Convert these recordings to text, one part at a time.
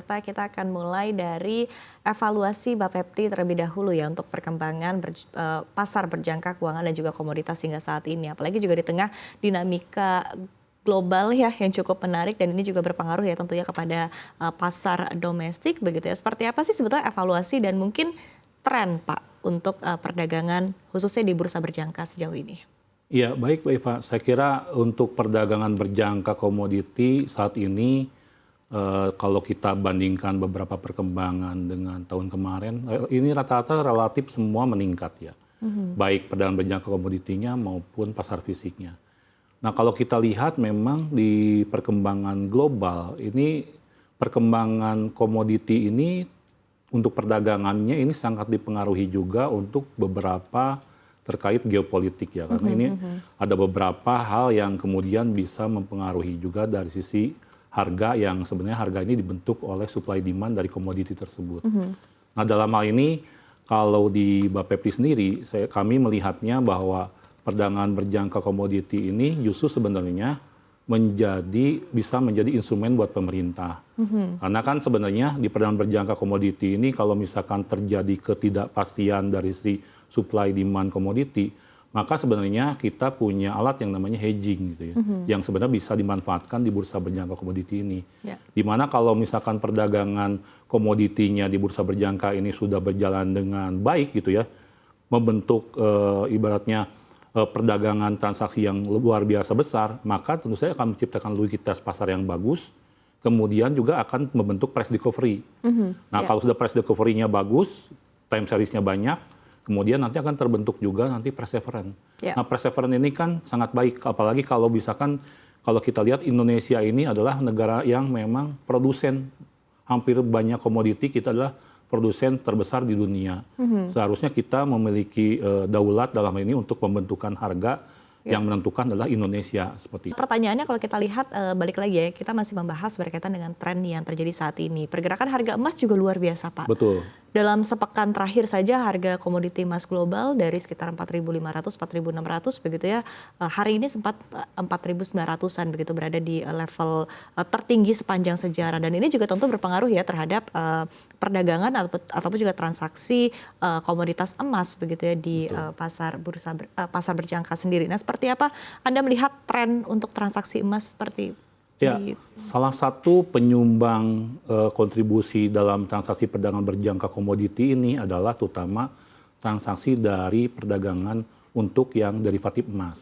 Tirta, kita akan mulai dari evaluasi Bapepti terlebih dahulu ya untuk perkembangan pasar berjangka keuangan dan juga komoditas hingga saat ini. Apalagi juga di tengah dinamika global ya yang cukup menarik dan ini juga berpengaruh ya tentunya kepada pasar domestik begitu ya. Seperti apa sih sebetulnya evaluasi dan mungkin tren Pak untuk perdagangan khususnya di bursa berjangka sejauh ini? Ya, baik Mbak Eva. Saya kira untuk perdagangan berjangka komoditi saat ini, kalau kita bandingkan beberapa perkembangan dengan tahun kemarin, ini rata-rata relatif semua meningkat ya. Baik perdagangan berjangka komoditinya maupun pasar fisiknya. Nah, kalau kita lihat memang di perkembangan global, ini perkembangan komoditi ini untuk perdagangannya ini sangat dipengaruhi juga untuk beberapa terkait geopolitik ya, karena ini ada beberapa hal yang kemudian bisa mempengaruhi juga dari sisi harga yang sebenarnya harga ini dibentuk oleh supply demand dari komoditi tersebut. Nah, dalam hal ini kalau di Bapepti sendiri, kami melihatnya bahwa perdagangan berjangka komoditi ini justru sebenarnya bisa menjadi instrumen buat pemerintah. Karena kan sebenarnya di perdagangan berjangka komoditi ini kalau misalkan terjadi ketidakpastian dari si supply demand komoditi, maka sebenarnya kita punya alat yang namanya hedging gitu ya, yang sebenarnya bisa dimanfaatkan di bursa berjangka komoditi ini. Dimana kalau misalkan perdagangan komoditinya di bursa berjangka ini sudah berjalan dengan baik gitu ya, membentuk ibaratnya perdagangan transaksi yang luar biasa besar, maka tentu saja akan menciptakan likuiditas pasar yang bagus, kemudian juga akan membentuk price recovery. Nah, kalau sudah price recovery-nya bagus, time series-nya banyak, kemudian nanti akan terbentuk juga nanti perseverance. Nah, perseverance ini kan sangat baik, apalagi kalau misalkan kalau kita lihat Indonesia ini adalah negara yang memang produsen hampir banyak komoditi, kita adalah produsen terbesar di dunia. Seharusnya kita memiliki daulat dalam hal ini untuk pembentukan harga yang menentukan adalah Indonesia seperti itu. Pertanyaannya kalau kita lihat balik lagi ya, kita masih membahas berkaitan dengan tren yang terjadi saat ini. Pergerakan harga emas juga luar biasa Pak. Betul. Dalam sepekan terakhir saja harga komoditi emas global dari sekitar 4.500, 4.600 begitu ya. Hari ini sempat 4.900-an begitu berada di level tertinggi sepanjang sejarah. Dan ini juga tentu berpengaruh ya terhadap perdagangan ataupun juga transaksi komoditas emas begitu ya di pasar berjangka sendiri. Nah, seperti apa Anda melihat tren untuk transaksi emas seperti ya, salah satu penyumbang kontribusi dalam transaksi perdagangan berjangka komoditi ini adalah terutama transaksi dari perdagangan untuk yang derivatif emas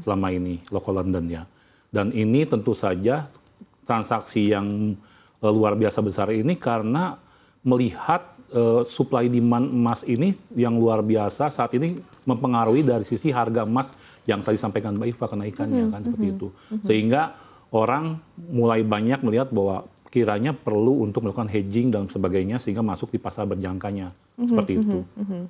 selama ini, local London ya. Dan ini tentu saja transaksi yang luar biasa besar ini karena melihat supply demand emas ini yang luar biasa saat ini mempengaruhi dari sisi harga emas yang tadi sampaikan Mbak Iva kenaikannya kan seperti itu. Sehingga orang mulai banyak melihat bahwa kiranya perlu untuk melakukan hedging dan sebagainya sehingga masuk di pasar berjangkanya seperti itu.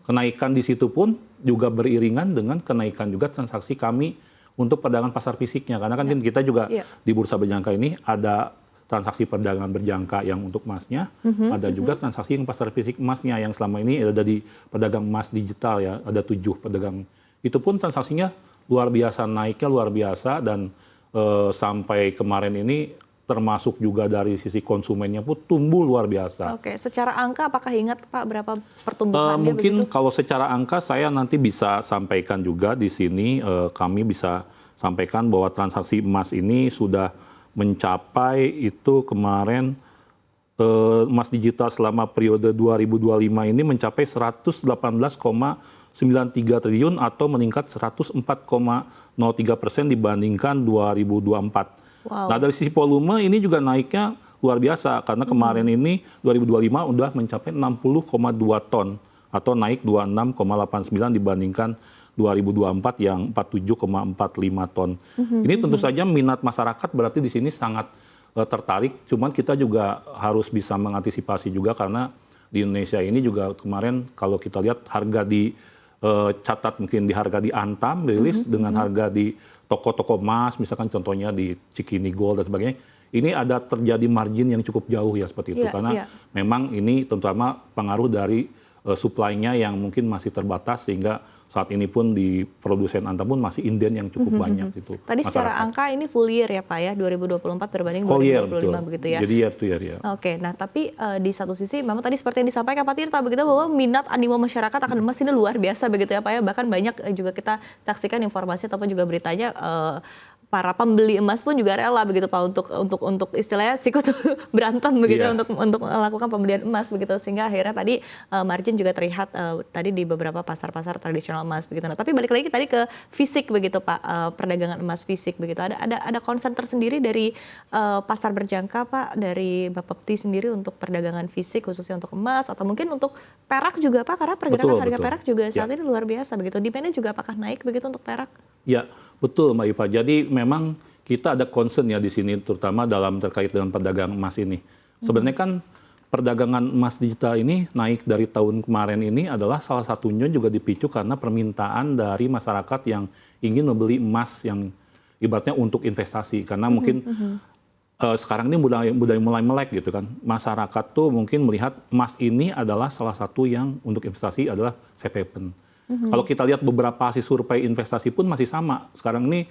Kenaikan di situ pun juga beriringan dengan kenaikan juga transaksi kami untuk perdagangan pasar fisiknya karena kan kita juga di bursa berjangka ini ada transaksi perdagangan berjangka yang untuk emasnya, ada juga transaksi yang pasar fisik emasnya yang selama ini ada di pedagang emas digital ya, ada 7 pedagang. Itu pun transaksinya luar biasa naiknya luar biasa dan sampai kemarin ini termasuk juga dari sisi konsumennya pun tumbuh luar biasa. Oke, secara angka apakah ingat Pak berapa pertumbuhannya mungkin begitu? Kalau secara angka saya nanti bisa sampaikan juga di sini, kami bisa sampaikan bahwa transaksi emas ini sudah mencapai itu kemarin emas digital selama periode 2025 ini mencapai 118,93 triliun atau meningkat 104,03% dibandingkan 2024. Nah, dari sisi volume ini juga naiknya luar biasa karena kemarin ini 2025 udah mencapai 60,2 ton atau naik 26,89 dibandingkan 2024 yang 47,45 ton. Ini tentu saja minat masyarakat berarti di sini sangat tertarik, cuman kita juga harus bisa mengantisipasi juga karena di Indonesia ini juga kemarin kalau kita lihat harga di catat mungkin di harga di Antam rilis dengan harga di toko-toko emas misalkan contohnya di Cikini Gold dan sebagainya, ini ada terjadi margin yang cukup jauh ya seperti itu karena memang ini terutama pengaruh dari supply-nya yang mungkin masih terbatas sehingga saat ini pun di produsen Antam pun masih inden yang cukup banyak itu. Tadi secara angka ini full year ya Pak ya, 2024 berbanding Whole year, 2025 betul. begitu ya. Jadi year to year ya. Oke, nah tapi di satu sisi memang tadi seperti yang disampaikan Pak Tirta begitu bahwa minat animo masyarakat akan emas ini luar biasa begitu ya Pak ya. Bahkan banyak juga kita saksikan informasi ataupun juga beritanya para pembeli emas pun juga rela begitu Pak untuk istilahnya sikutu berantem begitu untuk melakukan pembelian emas begitu, sehingga akhirnya tadi margin juga terlihat tadi di beberapa pasar-pasar tradisional emas begitu. Nah, tapi balik lagi tadi ke fisik begitu Pak, perdagangan emas fisik begitu. Ada concern tersendiri dari pasar berjangka Pak, dari Bapak Peti sendiri untuk perdagangan fisik khususnya untuk emas atau mungkin untuk perak juga Pak, karena pergerakan harga perak juga saat ini luar biasa begitu. Demand-nya juga apakah naik begitu untuk perak? Ya, betul Mbak Iva. Jadi memang kita ada concern ya di sini terutama terkait dengan perdagangan emas ini. Sebenarnya kan perdagangan emas digital ini naik dari tahun kemarin ini adalah salah satunya juga dipicu karena permintaan dari masyarakat yang ingin membeli emas yang ibaratnya untuk investasi. Karena mungkin sekarang ini mulai melek gitu kan. Masyarakat tuh mungkin melihat emas ini adalah salah satu yang untuk investasi adalah safe haven. Kalau kita lihat beberapa hasil survei investasi pun masih sama. Sekarang ini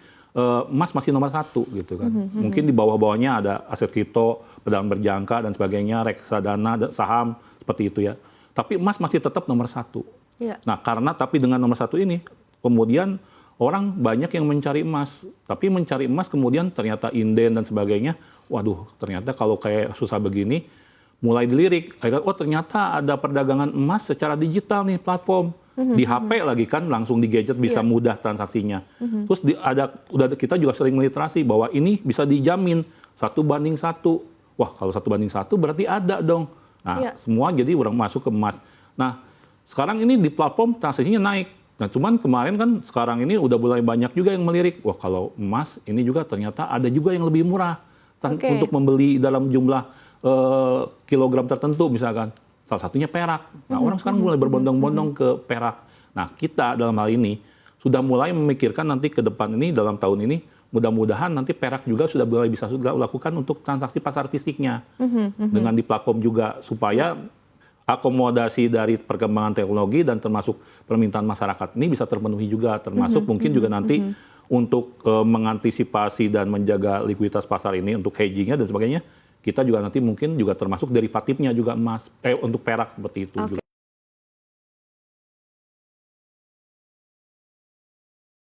emas masih nomor 1 gitu kan. Mungkin di bawah-bawahnya ada aset kripto, perdagangan berjangka dan sebagainya, reksadana, saham seperti itu ya. Tapi emas masih tetap nomor 1. Ya. Nah, tapi dengan nomor 1 ini kemudian orang banyak yang mencari emas. Tapi mencari emas kemudian ternyata inden dan sebagainya. Waduh, ternyata kalau kayak susah begini mulai dilirik. Oh, ternyata ada perdagangan emas secara digital nih platform. Di HP lagi kan langsung di gadget bisa mudah transaksinya. Terus kita juga sering meliterasi bahwa ini bisa dijamin 1:1. Wah, kalau 1:1 berarti ada dong. Nah, semua jadi orang masuk ke emas. Nah, sekarang ini di platform transaksinya naik. Nah, cuman kemarin kan sekarang ini udah mulai banyak juga yang melirik. Wah, kalau emas ini juga ternyata ada juga yang lebih murah untuk membeli dalam jumlah kilogram tertentu misalkan. Salah satunya perak. Nah, orang sekarang mulai berbondong-bondong ke perak. Nah, kita dalam hal ini sudah mulai memikirkan nanti ke depan ini, dalam tahun ini, mudah-mudahan nanti perak juga sudah mulai bisa lakukan untuk transaksi pasar fisiknya. Dengan di platform juga, supaya akomodasi dari perkembangan teknologi dan termasuk permintaan masyarakat ini bisa terpenuhi juga. Termasuk mungkin juga nanti untuk mengantisipasi dan menjaga likuiditas pasar ini untuk hedging-nya dan sebagainya, kita juga nanti mungkin juga termasuk derivatifnya juga emas, untuk perak seperti itu juga.